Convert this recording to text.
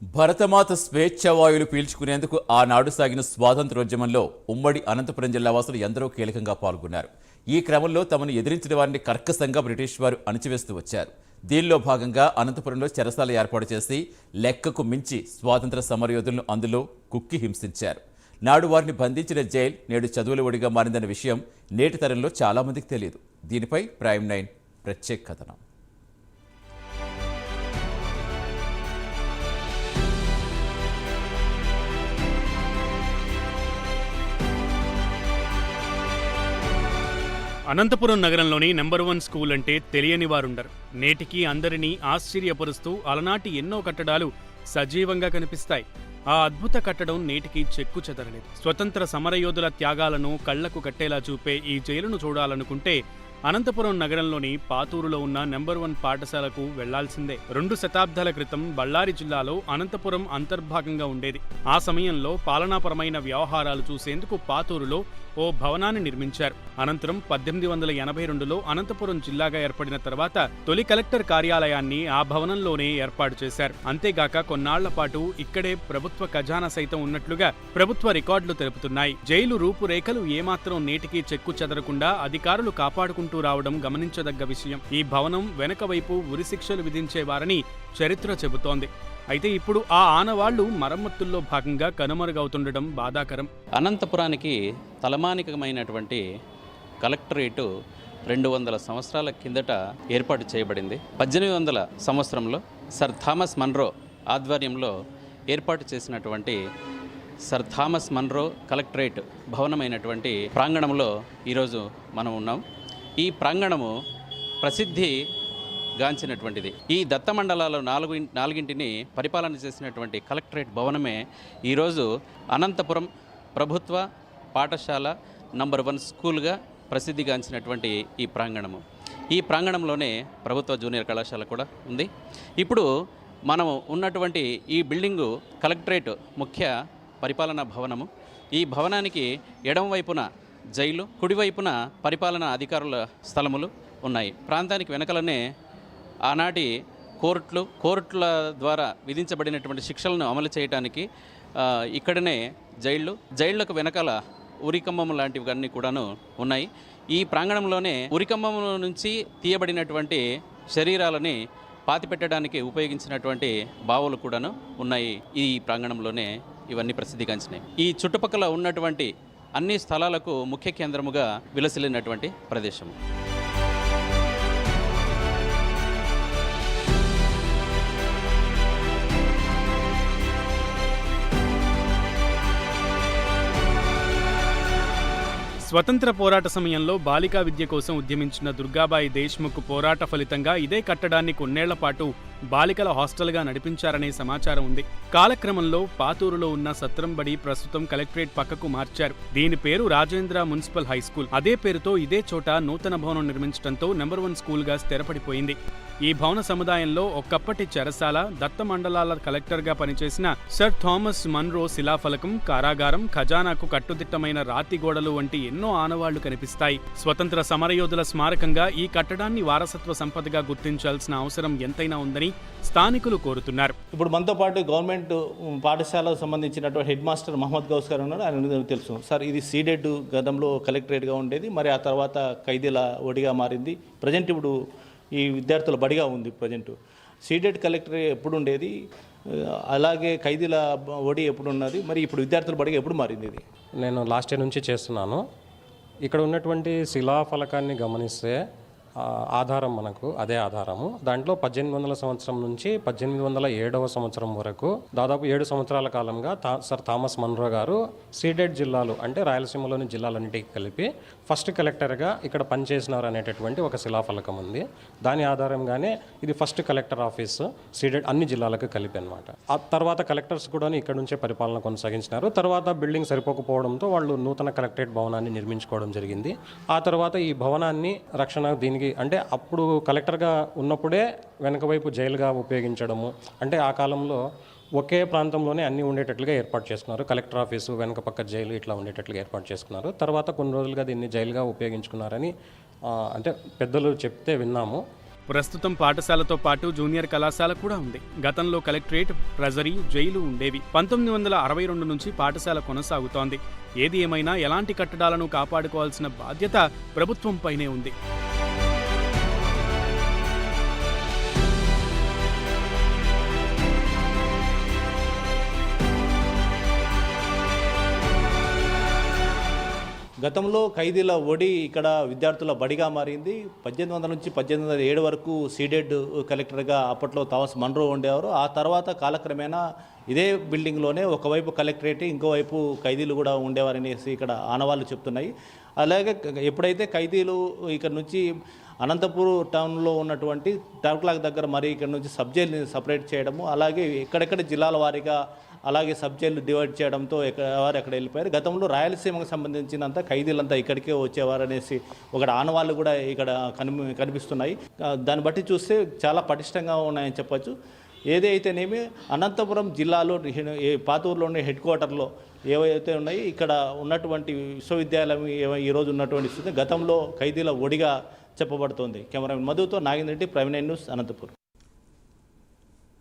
భరతమాత స్వేచ్ఛావాయువులు పీల్చుకునేందుకు ఆనాడు సాగిన స్వాతంత్రోద్యమంలో ఉమ్మడి అనంతపురం జిల్లా వాసులు ఎందరో కీలకంగా పాల్గొన్నారు. ఈ క్రమంలో తమను ఎదిరించిన వారిని కర్కశంగా బ్రిటిష్ వారు అణచివేస్తూ వచ్చారు. దీనిలో భాగంగా అనంతపురంలో చెరసాల ఏర్పాటు చేసి లెక్కకు మించి స్వాతంత్ర సమరయోధులను అందులో కుక్కి హింసించారు. నాడు వారిని బంధించిన జైలు నేడు చదువుల ఒడిగా మారిందన్న విషయం నేటి తరంలో చాలామందికి తెలియదు. దీనిపై ప్రైమ్ 9 ప్రత్యేక కథనం. అనంతపురం నగరంలోని నెంబర్ 1 స్కూల్ అంటే తెలియని వారుండరు. నేటికి అందరినీ ఆశ్చర్యపరుస్తూ అలనాటి ఎన్నో కట్టడాలు సజీవంగా కనిపిస్తాయి. ఆ అద్భుత కట్టడం నేటికి చెక్కు చెదరలేదు. స్వతంత్ర సమరయోధుల త్యాగాలను కళ్లకు కట్టేలా చూపే ఈ జైలును చూడాలనుకుంటే అనంతపురం నగరంలోని పాతూరులో ఉన్న నెంబర్ 1 పాఠశాలకు వెళ్లాల్సిందే. 2 శతాబ్దాల క్రితం బళ్ళారి జిల్లాలో అనంతపురం అంతర్భాగంగా ఉండేది. ఆ సమయంలో పాలనాపరమైన వ్యవహారాలు చూసేందుకు పాతూరులో ఓ భవనాన్ని నిర్మించారు. అనంతరం 1882లో అనంతపురం జిల్లాగా ఏర్పడిన తర్వాత తొలి కలెక్టర్ కార్యాలయాన్ని ఆ భవనంలోనే ఏర్పాటు చేశారు. అంతేగాక కొన్నాళ్ల పాటు ఇక్కడే ప్రభుత్వ ఖజానా సైతం ఉన్నట్లుగా ప్రభుత్వ రికార్డులు తెలుపుతున్నాయి. జైలు రూపురేఖలు ఏమాత్రం నేటికి చెక్కు చెదరకుండా అధికారులు కాపాడుకుంటూ రావడం గమనించదగ్గ విషయం. ఈ భవనం వెనక వైపు ఉరిశిక్షలు విధించేవారని చరిత్ర చెబుతోంది. అయితే ఇప్పుడు ఆ ఆనవాళ్లు మరమ్మతుల్లో భాగంగా కనుమరుగవుతుండడం బాధాకరం. అనంతపురానికి తలమానికమైనటువంటి కలెక్టరేటు 200 సంవత్సరాల కిందట ఏర్పాటు చేయబడింది. 1800 సంవత్సరంలో సర్ థామస్ మన్రో ఆధ్వర్యంలో ఏర్పాటు చేసినటువంటి సర్ థామస్ మన్రో కలెక్టరేట్ భవనమైనటువంటి ప్రాంగణంలో ఈరోజు మనం ఉన్నాం. ఈ ప్రాంగణము ప్రసిద్ధి గాంచినటువంటిది. ఈ దత్తమండలాల్లో నాలుగింటిని పరిపాలన చేసినటువంటి కలెక్టరేట్ భవనమే ఈరోజు అనంతపురం ప్రభుత్వ పాఠశాల నంబర్ 1 స్కూల్గా ప్రసిద్ధిగాంచినటువంటి ఈ ప్రాంగణము. ఈ ప్రాంగణంలోనే ప్రభుత్వ జూనియర్ కళాశాల కూడా ఉంది. ఇప్పుడు మనం ఉన్నటువంటి ఈ బిల్డింగు కలెక్టరేట్ ముఖ్య పరిపాలనా భవనము. ఈ భవనానికి ఎడమ వైపున జైలు, కుడివైపున పరిపాలనా అధికారుల స్థలములు ఉన్నాయి. ప్రాంతానికి వెనకలనే ఆనాటి కోర్టుల ద్వారా విధించబడినటువంటి శిక్షలను అమలు చేయడానికి ఇక్కడనే జైళ్లకు వెనకాల ఉరికంబం లాంటివన్నీ కూడాను ఉన్నాయి. ఈ ప్రాంగణంలోనే ఉరికంబం నుంచి తీయబడినటువంటి శరీరాలని పాతిపెట్టడానికి ఉపయోగించినటువంటి బావులు కూడాను ఉన్నాయి. ఈ ప్రాంగణంలోనే ఇవన్నీ ప్రసిద్ధిగాంచినాయి. ఈ చుట్టుపక్కల ఉన్నటువంటి అన్ని స్థలాలకు ముఖ్య కేంద్రముగా విలసిల్లినటువంటి ప్రదేశము. స్వతంత్ర పోరాట సమయంలో బాలికా విద్య కోసం ఉద్యమించిన దుర్గాబాయి దేశ్ముఖ్ పోరాట ఫలితంగా ఇదే కట్టడాన్ని కొన్నేళ్ల పాటు బాలికల హాస్టల్గా నడిపించారనే సమాచారం ఉంది. కాలక్రమంలో పాతూరులో ఉన్న సత్రంబడి ప్రస్తుతం కలెక్టరేట్ పక్కకు మార్చారు. దీని పేరు రాజేంద్ర మున్సిపల్ హై స్కూల్. అదే పేరుతో ఇదే చోట నూతన భవనం నిర్మించడంతో నెంబర్ 1 స్కూల్గా స్థిరపడిపోయింది. ఈ భవన సముదాయంలో ఒక్కప్పటి చెరసాల, దత్త మండలాల కలెక్టర్గా పనిచేసిన సర్ థామస్ మన్రో శిలాఫలకం, కారాగారం, ఖజానాకు కట్టుదిట్టమైన రాతి గోడలు వంటి ఎన్నో ఆనవాళ్లు కనిపిస్తాయి. స్వతంత్ర సమరయోధుల స్మారకంగా ఈ కట్టడాన్ని వారసత్వ సంపదగా గుర్తించాల్సిన అవసరం ఎంతైనా ఉందని స్థానికులు కోరుతున్నారు. ఇప్పుడు మనతో పాటు గవర్నమెంట్ పాఠశాలకు సంబంధించినటువంటి హెడ్ మాస్టర్ మహమ్మద్ గౌస్ గారు ఉన్నారు. ఆయన తెలుసు సార్, ఇది సీడెడ్ గతంలో కలెక్టరేట్గా ఉండేది, మరి ఆ తర్వాత ఖైదీల ఒడిగా మారింది. ప్రజెంట్ ఇప్పుడు ఈ విద్యార్థుల బడిగా ఉంది. ప్రజెంట్ సీడెడ్ కలెక్టర్ ఎప్పుడు ఉండేది, అలాగే ఖైదీల ఒడి ఎప్పుడు ఉన్నది, మరి ఇప్పుడు విద్యార్థుల బడిగా ఎప్పుడు మారింది? ఇది నేను లాస్ట్ ఇయర్ నుంచి చేస్తున్నాను. ఇక్కడ ఉన్నటువంటి శిలాఫలకాన్ని గమనిస్తే ఆధారం మనకు అదే ఆధారము. దాంట్లో 1800 సంవత్సరం నుంచి 1807 సంవత్సరం వరకు దాదాపు 7 సంవత్సరాల కాలంగా సర్ థామస్ మన్రో గారు సీడెడ్ జిల్లాలు అంటే రాయలసీమలోని జిల్లాలన్నింటికి కలిపి ఫస్ట్ కలెక్టర్గా ఇక్కడ పనిచేసినారు అనేటటువంటి ఒక శిలాఫలకం ఉంది. దాని ఆధారంగానే ఇది ఫస్ట్ కలెక్టర్ ఆఫీస్ సీడెడ్ అన్ని జిల్లాలకు కలిపి అనమాట. ఆ తర్వాత కలెక్టర్స్ కూడా ఇక్కడ నుంచే పరిపాలన కొనసాగించినారు. తర్వాత బిల్డింగ్ సరిపోకపోవడంతో వాళ్ళు నూతన కలెక్టరేట్ భవనాన్ని నిర్మించుకోవడం జరిగింది. ఆ తర్వాత ఈ భవనాన్ని రక్షణ దీనికి అంటే అప్పుడు కలెక్టర్గా ఉన్నప్పుడే వెనక వైపు జైలుగా ఉపయోగించడము, అంటే ఆ కాలంలో ఒకే ప్రాంతంలోనే అన్నీ ఉండేటట్లుగా ఏర్పాటు చేసుకున్నారు. కలెక్టర్ ఆఫీసు వెనక పక్క జైలు ఇట్లా ఉండేటట్లుగా ఏర్పాటు చేసుకున్నారు. తర్వాత కొన్ని రోజులుగా దీన్ని జైలుగా ఉపయోగించుకున్నారని అంటే పెద్దలు చెప్తే విన్నాము. ప్రస్తుతం పాఠశాలతో పాటు జూనియర్ కళాశాల కూడా ఉంది. గతంలో కలెక్టరేట్, ట్రెజరీ, జైలు ఉండేవి. 1962 నుంచి పాఠశాల కొనసాగుతోంది. ఏది ఏమైనా ఎలాంటి కట్టడాలను కాపాడుకోవాల్సిన బాధ్యత ప్రభుత్వంపైనే ఉంది. గతంలో ఖైదీల ఒడి ఇక్కడ విద్యార్థుల బడిగా మారింది. 1800 నుంచి 1807 వరకు సీడెడ్ కలెక్టర్గా అప్పట్లో థామస్ మన్రో ఉండేవారు. ఆ తర్వాత కాలక్రమేణా ఇదే బిల్డింగ్లోనే ఒకవైపు కలెక్టరేట్, ఇంకోవైపు ఖైదీలు కూడా ఉండేవారనేసి ఇక్కడ ఆనవాళ్ళు చెప్తున్నాయి. అలాగే ఎప్పుడైతే ఖైదీలు ఇక్కడ నుంచి అనంతపూర్ టౌన్లో ఉన్నటువంటి టౌన్ క్లాక్ దగ్గర మరి ఇక్కడ నుంచి సబ్ జైల్ని సపరేట్ చేయడము, అలాగే ఎక్కడెక్కడ జిల్లాల వారీగా అలాగే సబ్ జైలు డివైడ్ చేయడంతో వారు ఎక్కడ వెళ్ళిపోయారు. గతంలో రాయలసీమకు సంబంధించినంత ఖైదీలంతా ఇక్కడికే వచ్చేవారు అనేసి ఒక ఆనవాళ్ళు కూడా ఇక్కడ కనిపిస్తున్నాయి. దాన్ని బట్టి చూస్తే చాలా పటిష్టంగా ఉన్నాయని చెప్పచ్చు. ఏదైతేనేమి అనంతపురం జిల్లాలో పాతూరులోని హెడ్ క్వార్టర్లో ఏవైతే ఉన్నాయి, ఇక్కడ ఉన్నటువంటి విశ్వవిద్యాలయం ఈరోజు ఉన్నటువంటి గతంలో ఖైదీల ఒడిగా చెప్పబడుతోంది. కెమెరామెన్ మధుతో నాగేంద్ర రెడ్డి, ప్రైమ్9 న్యూస్, అనంతపురం.